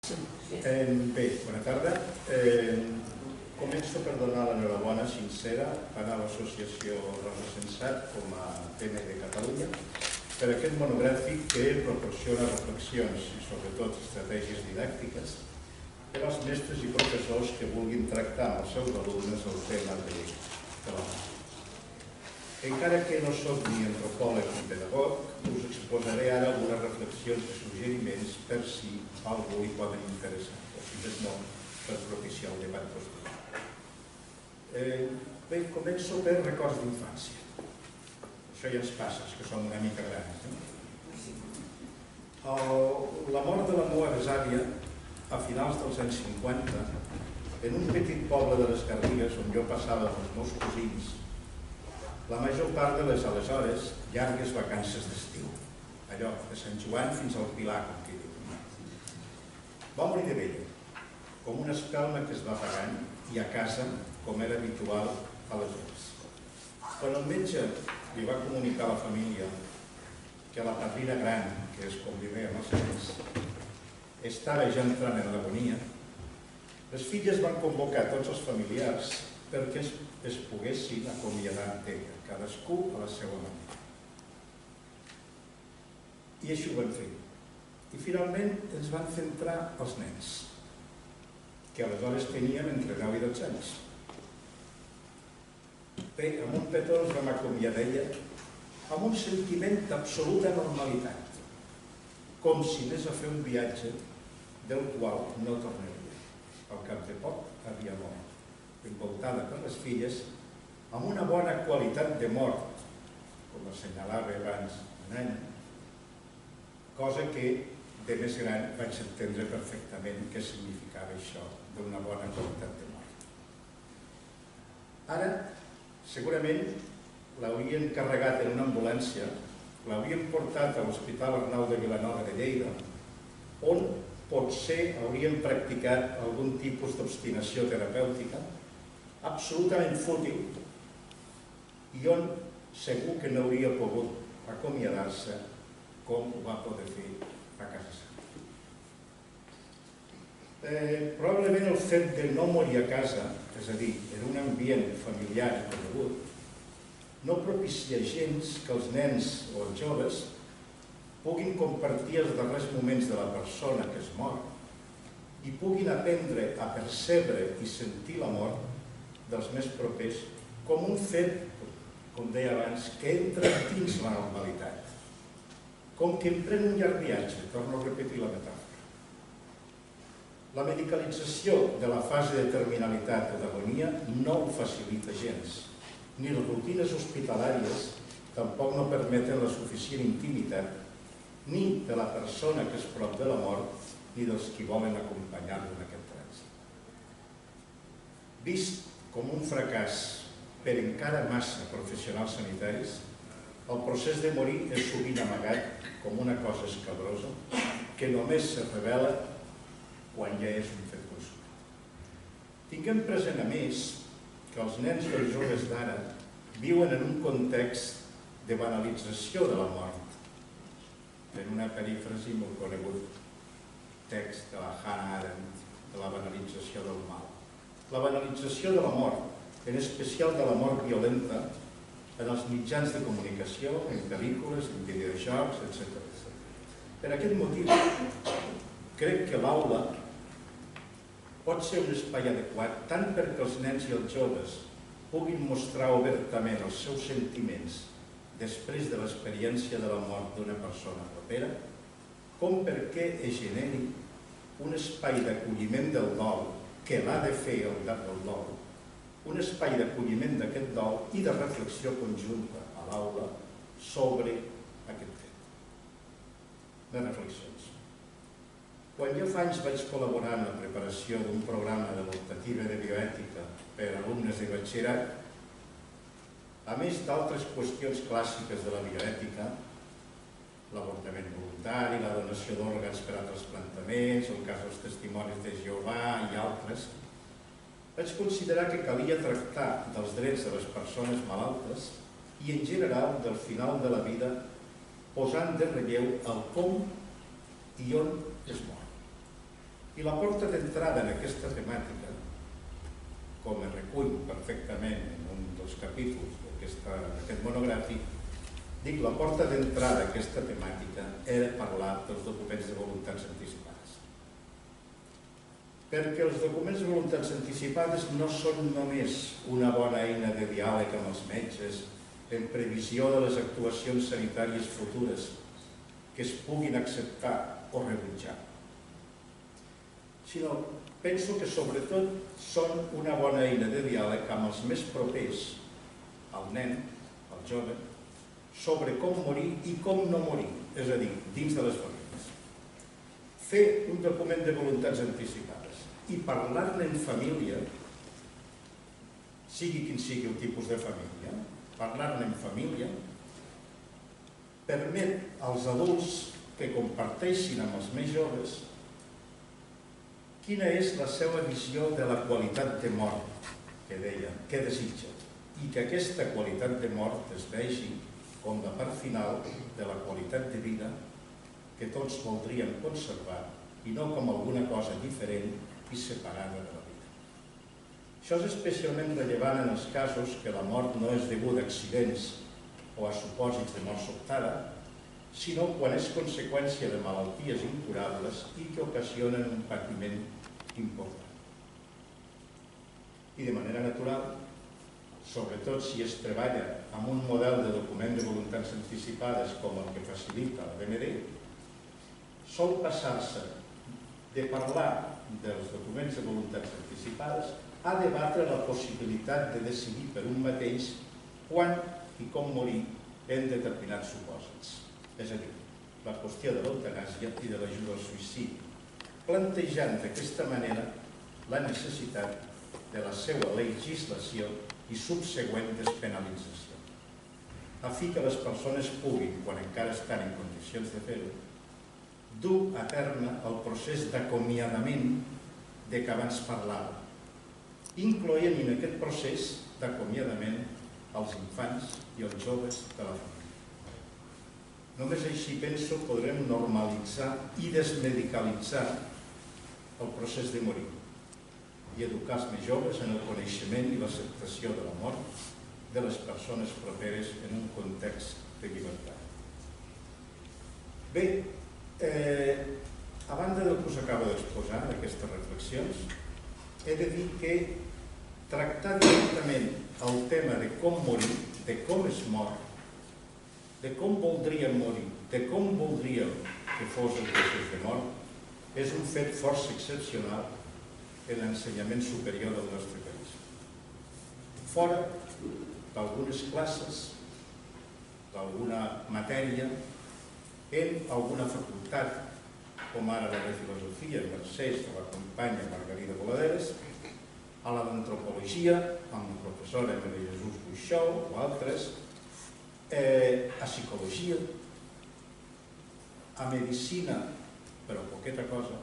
Bé, bona tarda. Començo per donar l'enhorabona sincera a l'Associació Rosa Sensat com a PNL de Catalunya per aquest monogràfic que proporciona reflexions i sobretot estratègies didàctiques per als mestres i professors que vulguin tractar amb els seus alumnes el tema de l'home. Encara que no soc ni antropòleg ni pedagog, us exposaré ara algunes reflexions i suggeriments per si a algú li poden interessar, o si més no, per propiciar el debat posterior. Bé, començo per records d'infància. Això ja ens passa, que som una mica grans. La mort de la meva besàvia, a finals dels anys 50, en un petit poble de les Garrigues on jo passava amb els meus cosins, la major part de les aleshores llargues vacances d'estiu, allò, de Sant Joan fins al Pilar, com que diu. Va morir de vella, com una espelma que es va apagant, i a casa, com era habitual, aleshores. Quan el metge li va comunicar a la família que la padrina gran, que es convivia amb els nens, estava ja entrant en l'agonia, les filles van convocar tots els familiars perquè es poguessin acomiadar d'ella, cadascú a la seva manera. I així ho van fer. I finalment ens van centrar els nens, que aleshores tenien entre 9 i 12 anys. Bé, amb un petó ens vam acomiadar d'ella amb un sentiment d'absoluta normalitat, com si anés a fer un viatge del qual no tornaria. Al cap de poc havia mort, envoltada per les filles, amb una bona qualitat de mort, com assenyalava abans un any, cosa que de més gran vaig entendre perfectament què significava això d'una bona qualitat de mort. Ara, segurament, l'haurien carregat en una ambulància, l'haurien portat a l'Hospital Arnau de Vilanova de Lleida, on potser haurien practicat algun tipus d'obstinació terapèutica absolutament fútil i on segur que no hauria pogut acomiadar-se com ho va poder fer a casa seva. Probablement el fet de no morir a casa, és a dir, en un ambient familiar i conegut, no propicia gens que els nens o els joves puguin compartir els darrers moments de la persona que es mor i puguin aprendre a percebre i sentir la mort dels més propers com un fet, com deia abans, que entra dins la normalitat. Com que emprèn un llarg viatge, torno a repetir la metàfora. La medicalització de la fase de terminalitat o d'agonia no ho facilita gens, ni les rutines hospitalàries tampoc no permeten la suficient intimitat ni de la persona que és prop de la mort ni dels qui volen acompanyar-lo en aquest trànsit. Vist com un fracàs per encara massa professionals sanitaris, el procés de morir és sovint amagat com una cosa escabrosa que només se revela quan ja és un fet consumat. Tinguem present, a més, que els nens i els joves d'ara viuen en un context de banalització de la mort, en una perífrasi molt conegut text de la Hannah Arendt, de la banalització del mal. La banalització de la mort, en especial de la mort violenta, en els mitjans de comunicació, en pel·lícules, en videojocs, etc. Per aquest motiu, crec que l'aula pot ser un espai adequat tant perquè els nens i els joves puguin mostrar obertament els seus sentiments després de l'experiència de la mort d'una persona propera, com perquè es generi un espai d'acolliment del dol que l'ha de fer el dol, un espai d'acolliment d'aquest dol i de reflexió conjunta a l'aula sobre aquest fet. Les reflexions. Quan jo fa anys vaig col·laborar en la preparació d'un programa de l'optativa de bioètica per a alumnes de batxillerat, a més d'altres qüestions clàssiques de la bioètica, l'avortament voluntari, la donació d'òrgans per a trasplantaments, el cas dels testimonis de Jehovà i altres, vaig considerar que calia tractar dels drets de les persones malaltes i, en general, del final de la vida, posant de relleu el com i on es mor. I la porta d'entrada en aquesta temàtica, com es recull perfectament en un dels capítols d'aquest monogràfic, dic, la porta d'entrada d'aquesta temàtica era parlar dels documents de voluntats anticipades. Perquè els documents de voluntats anticipades no són només una bona eina de diàleg amb els metges en previsió de les actuacions sanitàries futures que es puguin acceptar o rebutjar, sinó penso que sobretot són una bona eina de diàleg amb els més propers al nen, al jove, sobre com morir i com no morir, és a dir, dins de les famílies. Fer un document de voluntats anticipades i parlar-ne en família, sigui quin sigui el tipus de família, parlar-ne en família, permet als adults que comparteixin amb els més joves quina és la seva visió de la qualitat de mort que deia, que desitja, i que aquesta qualitat de mort es vegi com la part final de la qualitat de vida que tots voldríem conservar i no com alguna cosa diferent i separada de la vida. Això és especialment rellevant en els casos que la mort no és deguda a accidents o a supòsits de mort sobtada, sinó quan és conseqüència de malalties incurables i que ocasionen un patiment important. I de manera natural, sobretot si es treballa amb un model de document de voluntats anticipades com el que facilita la DMD, sol passar-se de parlar dels documents de voluntats anticipades a debatre la possibilitat de decidir per un mateix quan i com morir en determinats supòsits. És a dir, la qüestió de l'eutanàsia i de l'ajuda al suïcidi, plantejant d'aquesta manera la necessitat de la seva legislació i subsegüent despenalització, a fi que les persones puguin, quan encara estan en condicions de fer-ho, dur a terme el procés d'acomiadament de què abans parlava, incloent en aquest procés d'acomiadament els infants i els joves de la família. Només així, penso, podrem normalitzar i desmedicalitzar el procés de morir i educar els més joves en el coneixement i l'acceptació de la mort de les persones properes en un context de llibertat. Bé, a banda del que us acabo d'exposar, d'aquestes reflexions, he de dir que tractar directament el tema de com morir, de com es mor, de com voldríem morir, de com voldríem que fos el procés de mort, és un fet força excepcional en l'ensenyament superior del nostre país. Fora d'algunes classes, d'alguna matèria, en alguna facultat, com ara la de filosofia, mercès de la companya Margarida Boladeres, a la d'antropologia, amb la professora Maria Jesús Buixou o altres, a psicologia, a medicina, però poqueta cosa,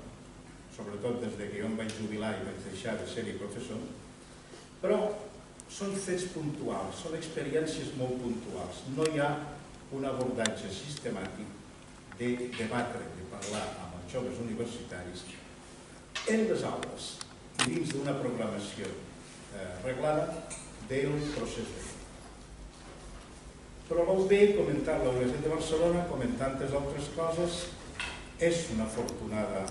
sobretot des que jo em vaig jubilar i vaig deixar de ser-hi professor, però són fets puntuals, són experiències molt puntuals. No hi ha un abordatge sistemàtic de debatre, de parlar amb els joves universitaris en les aules i dins d'una programació reglada del procés de vida. Però la UB, comentant la Universitat de Barcelona, com en tantes altres coses, és una afortunada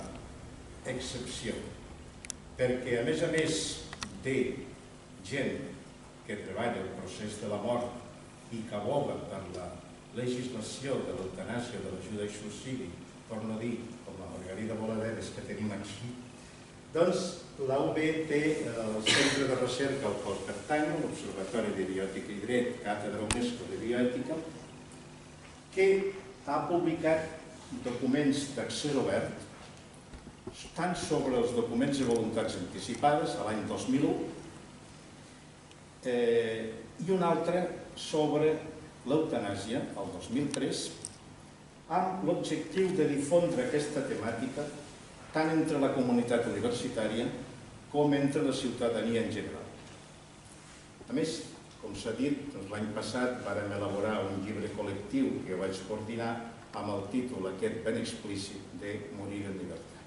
excepció, perquè a més de gent que treballa el procés de la mort i que aboga per la legislació de l'eutanàsia o de l'ajuda al suïcidi, per no dir com la Margarida Boladeres que tenim aquí, doncs la UB té el centre de recerca al qual pertany, l'Observatori de Biòtica i Dret, Càtedra UNESCO de Bioètica, que ha publicat documents d'accés obert, tant sobre els documents de voluntats anticipades a l'any 2001 i un altre sobre l'eutanàsia, el 2003, amb l'objectiu de difondre aquesta temàtica tant entre la comunitat universitària com entre la ciutadania en general. A més, com s'ha dit, l'any passat vàrem elaborar un llibre col·lectiu que jo vaig coordinar amb el títol aquest ben explícit de Morir en llibertat.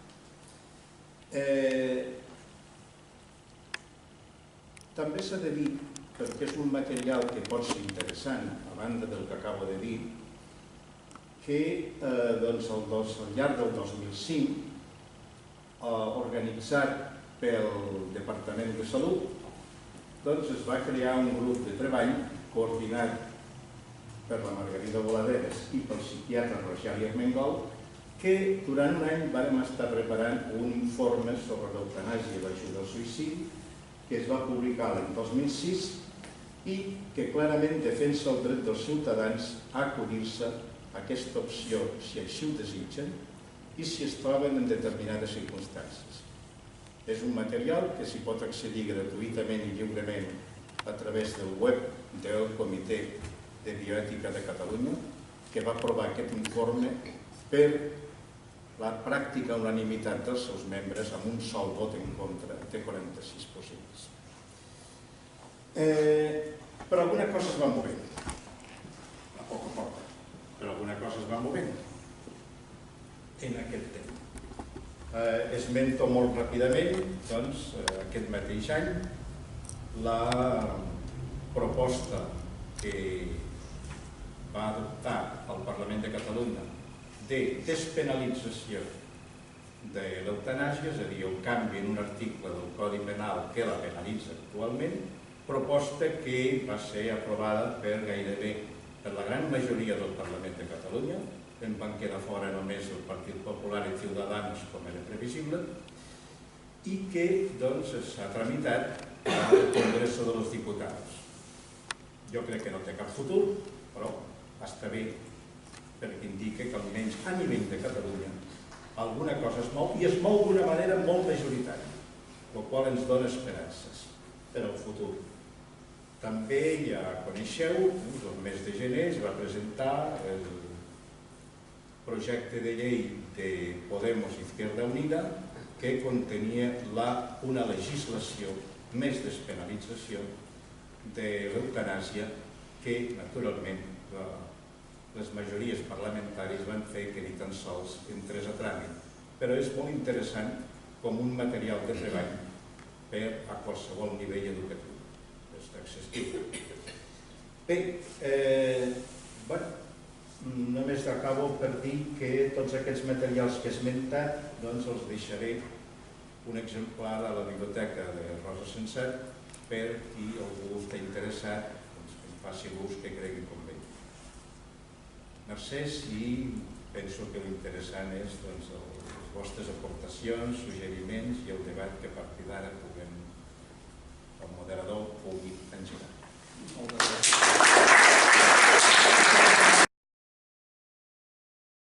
També s'ha de dir, perquè és un material que pot ser interessant, a banda del que acabo de dir, que al llarg del 2005, organitzat pel Departament de Salut, es va crear un grup de treball coordinat per la Margarida Boladeres i pel psiquiatre Rogeli Armengol, que durant un any vam estar preparant un informe sobre l'eutanàsia i l'ajuda al suïcidi, que es va publicar l'any 2006 i que clarament defensa el dret dels ciutadans a acollir-se a aquesta opció si així ho desitgen i si es troben en determinades circumstàncies. És un material que s'hi pot accedir gratuïtament i lliurement a través del web del Comitè de Bioètica de Catalunya, que va aprovar aquest informe per la pràctica unanimitat dels seus membres amb un sol vot en contra de 46 possibles. Però alguna cosa es va movent, a poc, però alguna cosa es va movent en aquest tema. Esmento molt ràpidament, doncs, aquest mateix any, la proposta que va adoptar el Parlament de Catalunya de despenalització de l'eutanàsia, és a dir, el canvi en un article del Codi Penal que la penalitza actualment, proposta que va ser aprovada per gairebé per la gran majoria del Parlament de Catalunya, en van quedar fora només el Partit Popular i Ciudadanos, com era previsible, i que s'ha tramitat al Congreso de los Diputados. Jo crec que no té cap futur, però està bé, perquè indica que almenys a nivell de Catalunya alguna cosa es mou, i es mou d'una manera molt majoritària, el qual ens dona esperances per al futur. També ja coneixeu, el mes de gener es va presentar el projecte de llei de Podemos i Izquierda Unida que contenia una legislació més despenalització de l'eutanàsia que, naturalment, les majories parlamentàries van fer que ni tan sols entrés a tràmit. Però és molt interessant com un material de treball per a qualsevol nivell educatiu. És accessible. Bé, només acabo per dir que tots aquests materials que he esmentat els deixaré un exemplar a la biblioteca de Rosa Sensat per qui algú està interessat que en faci l'ús que cregui convé. Mercès, i penso que l'interessant és les vostres aportacions, suggeriments i el debat que a partir d'ara